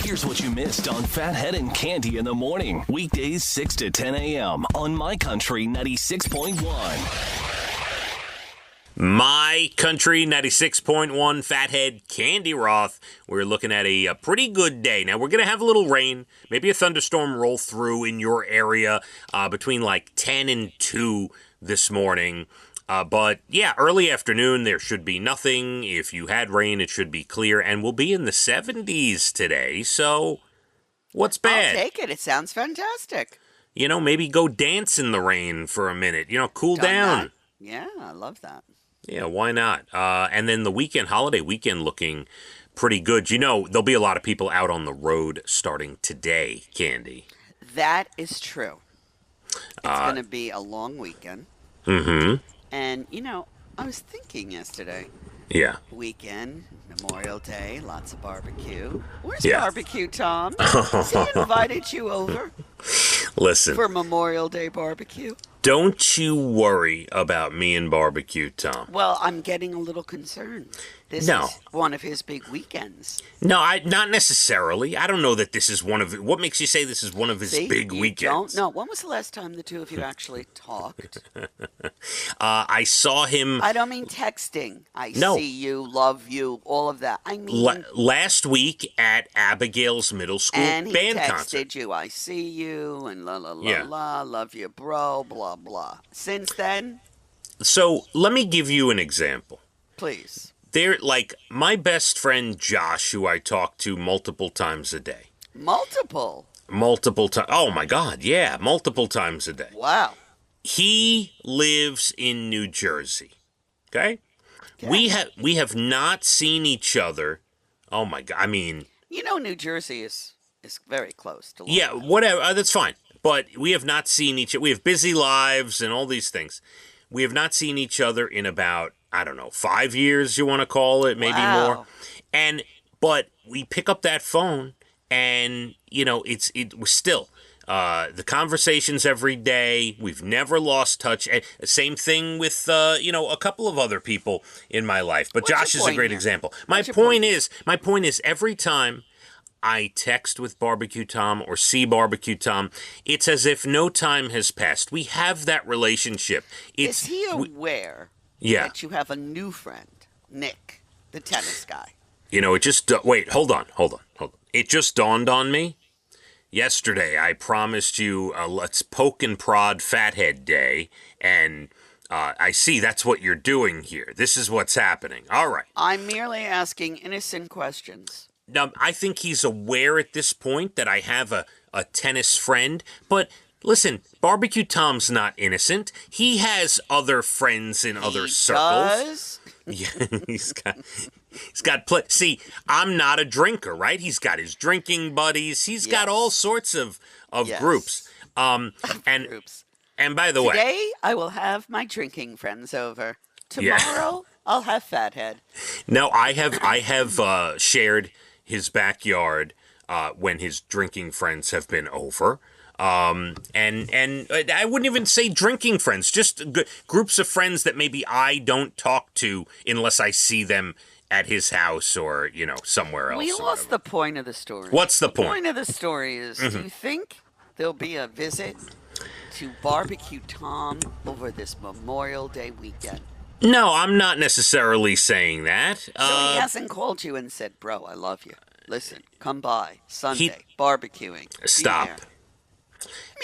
Here's what you missed on Phathead and Cande in the morning. Weekdays 6 to 10 a.m. on My Country 96.1. My Country 96.1 Phathead, Cande Roth. We're looking at a pretty good day. Now, we're going to have a little rain, maybe a thunderstorm roll through in your area between like 10 and 2 this morning. But yeah, early afternoon, there should be nothing. If you had rain, it should be clear. And we'll be in the 70s today. So what's bad? I'll take it. It sounds fantastic. You know, maybe go dance in the rain for a minute. You know, cool down. That. Yeah, I love that. Yeah, why not? And then the holiday weekend looking pretty good. You know, there'll be a lot of people out on the road starting today, Cande. That is true. It's going to be a long weekend. Mm-hmm. And, you know, I was thinking yesterday. Yeah. Weekend, Memorial Day, lots of barbecue. Where's Yeah. barbecue, Tom? Has he invited you over Listen, for Memorial Day barbecue? don't you worry about me and barbecue, Tom. Well, I'm getting a little concerned. This No. is one of his big weekends. No, not necessarily. I don't know that this is one of... What makes you say this is one of his See, big you weekends? don't know. When was the last time the two of you actually talked? I saw him... I don't mean texting. No. See you, love you, all of that. I mean... last week at Abigail's middle school and he band texted concert. you, I see you, and la la la Yeah. la, love you, bro, blah blah. Since then, So let me give you an example. please. My best friend Josh, who I talk to multiple times a day. Multiple. Multiple times. Oh my God, yeah, multiple times a day. Wow. He lives in New Jersey. Okay? Okay. We have not seen each other. Oh my God. I mean, You know, New Jersey is very close to. Long yeah, Island. whatever. That's fine. But we have not seen each other. We have busy lives and all these things. We have not seen each other in about, I don't know, 5 years, you want to call it, maybe Wow. more. But we pick up that phone and, you know, it was still the conversations every day. We've never lost touch. Same thing with, a couple of other people in my life. But What's your Josh is a point great here? example. What's your My point is every time I text with Barbecue Tom or see Barbecue Tom, it's as if no time has passed. We have that relationship. Is he aware Yeah. that you have a new friend, Nick, the tennis guy? You know, it just... wait, hold on. It just dawned on me. Yesterday, I promised you a Let's Poke and Prod Phathead Day, and I see that's what you're doing here. This is what's happening. All right. I'm merely asking innocent questions. Now, I think he's aware at this point that I have a tennis friend, but listen, Barbecue Tom's not innocent. He has other friends in other circles. Does? Yeah, he's got see, I'm not a drinker, right? He's got his drinking buddies. He's got all sorts of Yes. groups. And Groups. and by the way, Today, I will have my drinking friends over. Yeah. Tomorrow, I'll have Phathead. no, I have shared his backyard when his drinking friends have been over. And I wouldn't even say drinking friends, just groups of friends that maybe I don't talk to unless I see them at his house or, you know, somewhere else. We or lost whatever. the point of the story. What's the The point? point of the story is, do you think there'll be a visit to Barbecue Tom over this Memorial Day weekend? No, I'm not necessarily saying that. So he hasn't called you and said, bro, I love you. Listen, come by Sunday, barbecuing. Be Stop. there."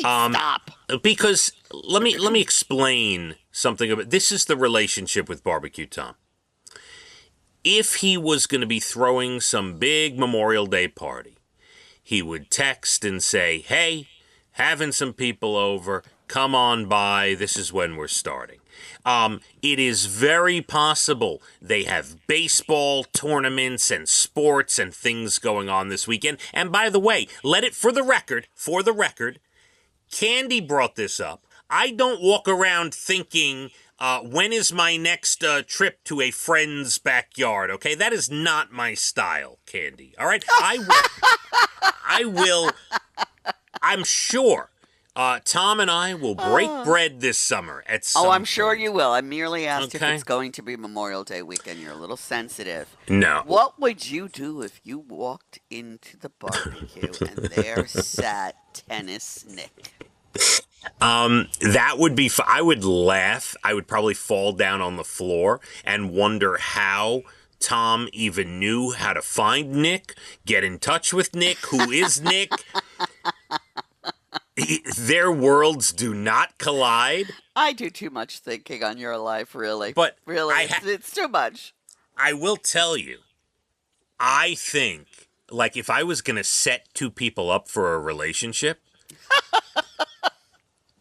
I mean, stop. Because let me explain something about this. Is the relationship with Barbecue Tom. If he was going to be throwing some big Memorial Day party, he would text and say, hey, having some people over, come on by, this is when we're starting. It is very possible they have baseball tournaments and sports and things going on this weekend. And by the way, for the record, Cande brought this up. I don't walk around thinking, when is my next trip to a friend's backyard? Okay, that is not my style, Cande. All right, I will. I'm sure Tom and I will break bread this summer at some Oh, I'm sure point. you will. I merely asked if Okay. it's going to be Memorial Day weekend. You're a little sensitive. No. What would you do if you walked into the barbecue and there sat Tennis Nick? That would be. I would laugh. I would probably fall down on the floor and wonder how Tom even knew how to find Nick, get in touch with Nick. Who is Nick? Their worlds do not collide. I do too much thinking on your life, really. But really, it's too much. I will tell you, I think, like, if I was going to set two people up for a relationship,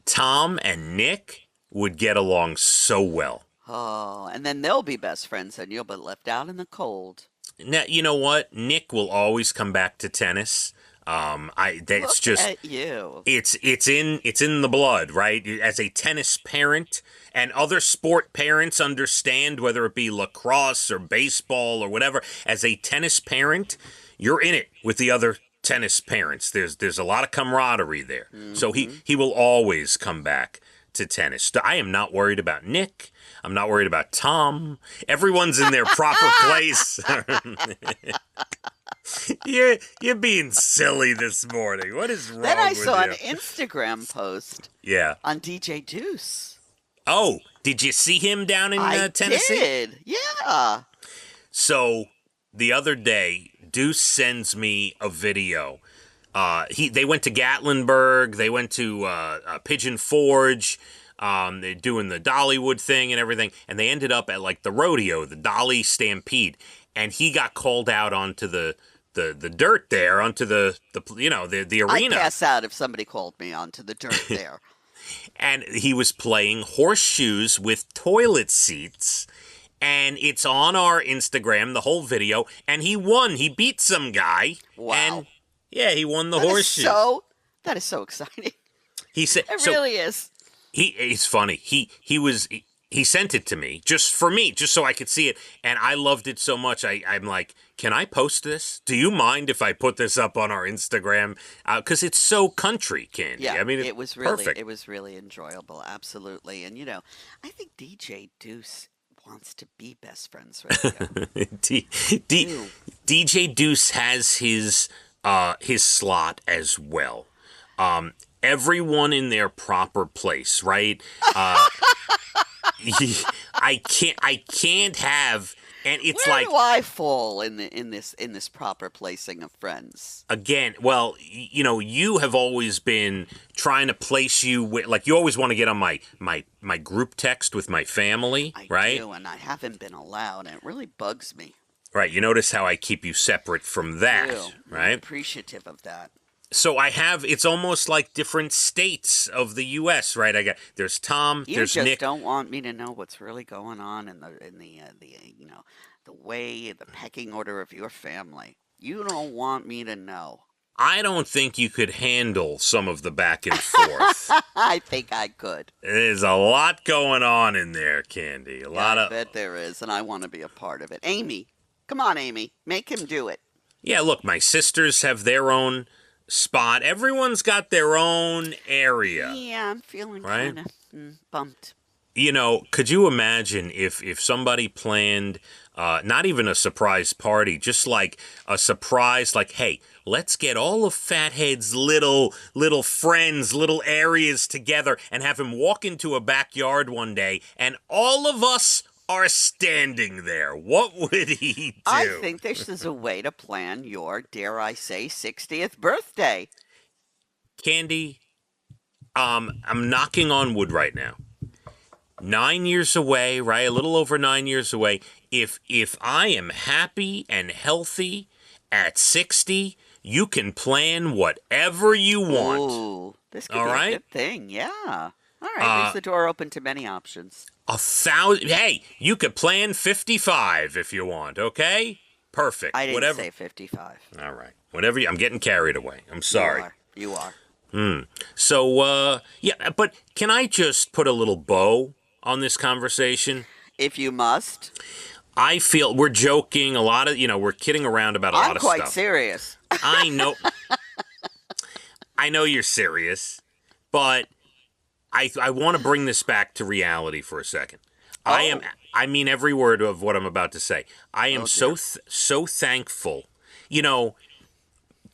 Tom and Nick would get along so well. Oh, and then they'll be best friends and you'll be left out in the cold. Now, you know what? Nick will always come back to tennis. That's just at you. It's in the blood, right? As a tennis parent, and other sport parents understand, whether it be lacrosse or baseball or whatever. As a tennis parent, you're in it with the other tennis parents. There's a lot of camaraderie there. Mm-hmm. So he will always come back to tennis. I am not worried about Nick. I'm not worried about Tom. Everyone's in their proper place. You're being silly this morning. What is wrong with you? Then I saw an Instagram post. Yeah. On DJ Deuce. Oh, did you see him down in Tennessee? I did. Yeah. So the other day, Deuce sends me a video. They went to Gatlinburg. They went to Pigeon Forge. They're doing the Dollywood thing and everything, and they ended up at like the rodeo, the Dolly Stampede, and he got called out onto the dirt there, onto the arena. I'd pass out if somebody called me onto the dirt there. And he was playing horseshoes with toilet seats, and it's on our Instagram, the whole video, and he won. He beat some guy. Wow. And yeah, he won the horseshoe. That is so exciting. He said it really is. It's funny. He sent it to me just for me, just so I could see it, and I loved it so much. I'm like, can I post this? Do you mind if I put this up on our Instagram? Because it's so country, Cande. Yeah, I mean, it's it was perfect. It was really enjoyable, absolutely. And I think DJ Deuce wants to be best friends right now. DJ Deuce has his slot as well. Everyone in their proper place, right? I can't have, and it's Where like, do I fall in this proper placing of friends? Again, well, you have always been trying to place you with, like, you always want to get on my group text with my family, right? I do, and I haven't been allowed, and it really bugs me. Right. You notice how I keep you separate from that, right? I'm appreciative of that. So it's almost like different states of the U.S., right? There's Tom, there's Nick. You just don't want me to know what's really going on in the pecking order of your family. You don't want me to know. I don't think you could handle some of the back and forth. I think I could. There's a lot going on in there, Cande. I bet there is, and I want to be a part of it. Amy, come on, Amy, make him do it. Yeah, look, my sisters have their own spot. Everyone's got their own area. Yeah, I'm feeling kind of bumped. Could you imagine if somebody planned not even a surprise party, just like a surprise, like, hey, let's get all of Phathead's little friends, little areas together and have him walk into a backyard one day and all of us are standing there. What would he do? I think this is a way to plan your, dare I say, 60th birthday. Cande, I'm knocking on wood right now. 9 years away, right? A little over 9 years away. If I am happy and healthy at 60, you can plan whatever you want. Ooh, this could be a good thing. Yeah. All right, leaves the door open to many options. 1,000. Hey, you could plan 55 if you want, okay? Perfect. I didn't say 55. All right. Whatever. I'm getting carried away. I'm sorry. You are. So, yeah, but can I just put a little bow on this conversation? If you must. I feel we're joking a lot of, we're kidding around about a lot of stuff. I'm quite serious. I know. I know you're serious. But I want to bring this back to reality for a second. Oh. I mean every word of what I'm about to say. I am dear. so thankful. You know,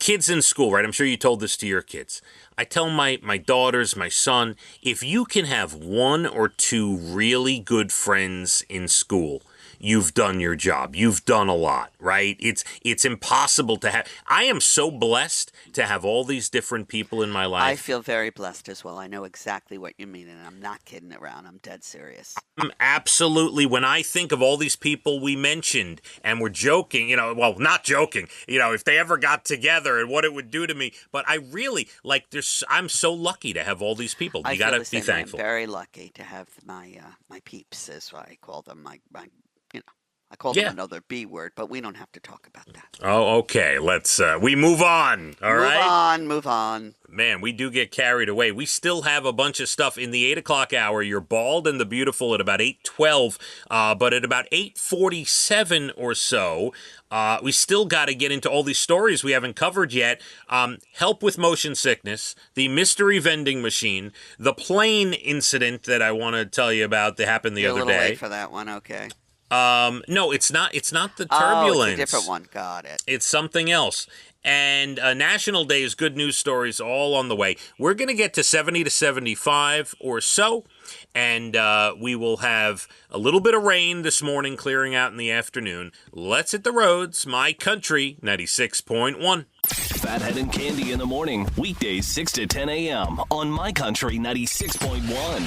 kids in school, right? I'm sure you told this to your kids. I tell my daughters, my son, if you can have one or two really good friends in school, you've done your job. You've done a lot, right? It's impossible to have. I am so blessed to have all these different people in my I life. feel very blessed as well. I know exactly what you mean, and I'm not kidding around. I'm dead serious. Absolutely. When I think of all these people we mentioned, and we're joking, well, not joking, if they ever got together and what it would do to me. But I really, I'm so lucky to have all these people. I You feel got to the be same way. thankful. I'm very lucky to have my peeps, as I call them. I call them Yeah. another B word, but we don't have to talk about that. Oh, okay. Let's, we move on. All right. Move on. Man, we do get carried away. We still have a bunch of stuff in the 8 o'clock hour. You're Bald and the Beautiful at about 8:12, but at about 8:47 or so, we still got to get into all these stories we haven't covered yet. Help with motion sickness, the mystery vending machine, the plane incident that I want to tell you about that happened the You're other a little day. late for that one. Okay. No, it's not. It's not the Oh, turbulence. it's a different one. Got it. It's something else. And National Day is good news stories all on the way. We're going to get to 70 to 75 or so, and we will have a little bit of rain this morning clearing out in the afternoon. Let's hit the roads. My Country 96.1. Phathead and Cande in the morning, weekdays 6 to 10 a.m. on My Country 96.1.